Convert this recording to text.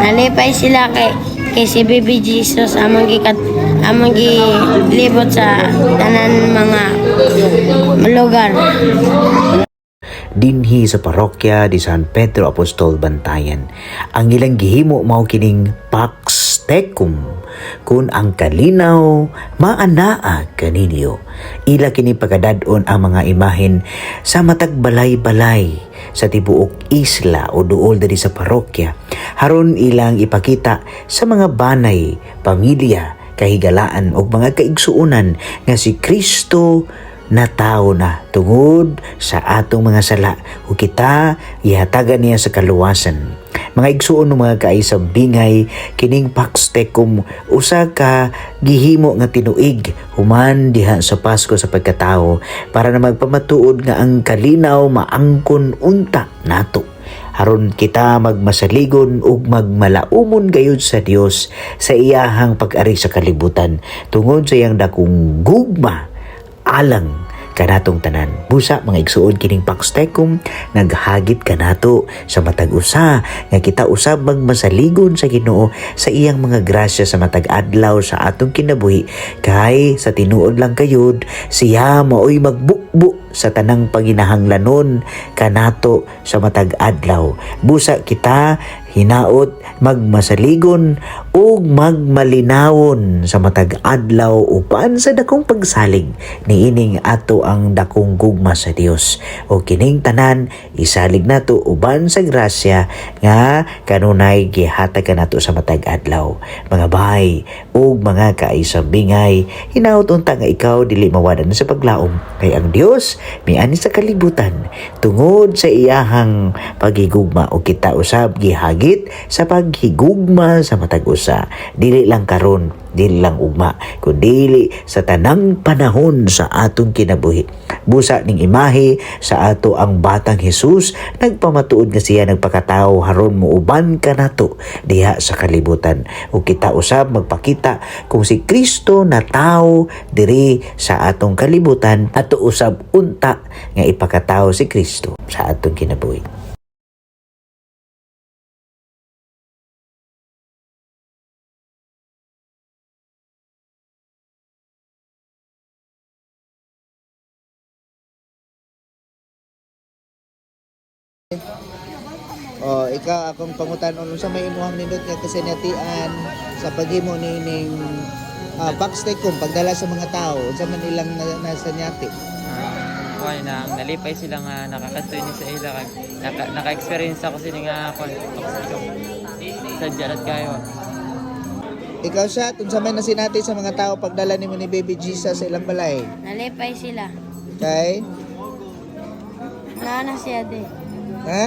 Nalipay sila kay si Baby Jesus among gilibot sa tanan mga lugar. Dinhi sa parokya di San Pedro Apostol Bantayan, ang ilang gihimo mao kining Pax Tecum, kun ang kalinaw maanaa kaninyo. Ila kini pagkadadon ang mga imahen sa matag balay-balay sa tibuok isla o duol diri sa parokya, haron ilang ipakita sa mga banay, pamilya, kahigalaan o mga kaigsuonan nga si Kristo na tao na tungod sa atong mga sala o kita ihatagan niya sa kaluwasan. Mga igsuon ng mga kaisang bingay, kining Pax Tecum usa ka gihimo nga tinuig human diha sa Pasko sa pagkatao para na magpamatuod nga ang kalinaw maangkon unta nato. Haron kita magmasaligon ug magmalaumon gayud sa Dios sa iyahang pag-ari sa kalibutan tungod sa iyang dakong gugma alang kanatong tanan. Busa mga igsuon kining Pax Tecum naghagit kanato sa matag usa nga kita usab magmasaligon sa Ginoo sa iyang mga grasya sa matag adlaw sa atong kinabuhi kay sa tinuod lang kayod siya maoy magbukbo sa tanang panginahanglanon kanato sa matag adlaw. Busa kita hinaot magmasaligon ug magmalinawon sa matag adlaw upan sa dakong pagsalig niining ato ang dakong gugma sa Dios. O kining tanan isalig nato uban sa grasya nga kanunay gihatag kanato sa matag adlaw. Mga bay ug mga kaisambingay, hinaot unta nga ikaw dili mawadan sa paglaom kay ang Dios miani sa kalibutan tungod sa iyahang paghigugma o kita usab gihagit sa paghigugma sa matag usa, dili lang karon, dili lang ugma, kundi sa tanang panahon sa atong kinabuhi. Busa ning imahe sa ato ang batang Jesus nagpamatuod nga siya nagpakatao haron muuban kanato diha sa kalibutan ug kita usab magpakita kung si Kristo na tao diri sa atong kalibutan ato usab unta nga ipakatao si Kristo sa atong kinabuhi. Ikaw akong pangutan-on sa may imuhang nindot nga kasinatian sa paghimo nining Pax Tecum pagdala sa mga tao unsa man ilang nasa nyati. Kuan na nalipay sila nga nakakadto ni sa ila kag naka-experience ako sini nga kuan sa jarat kayo. Ikaw siya unsa man nasinati sa mga tao pagdala nimo ni Baby Jesus sa ilang balay. Nalipay sila. Okay? Nana siya de. Ha?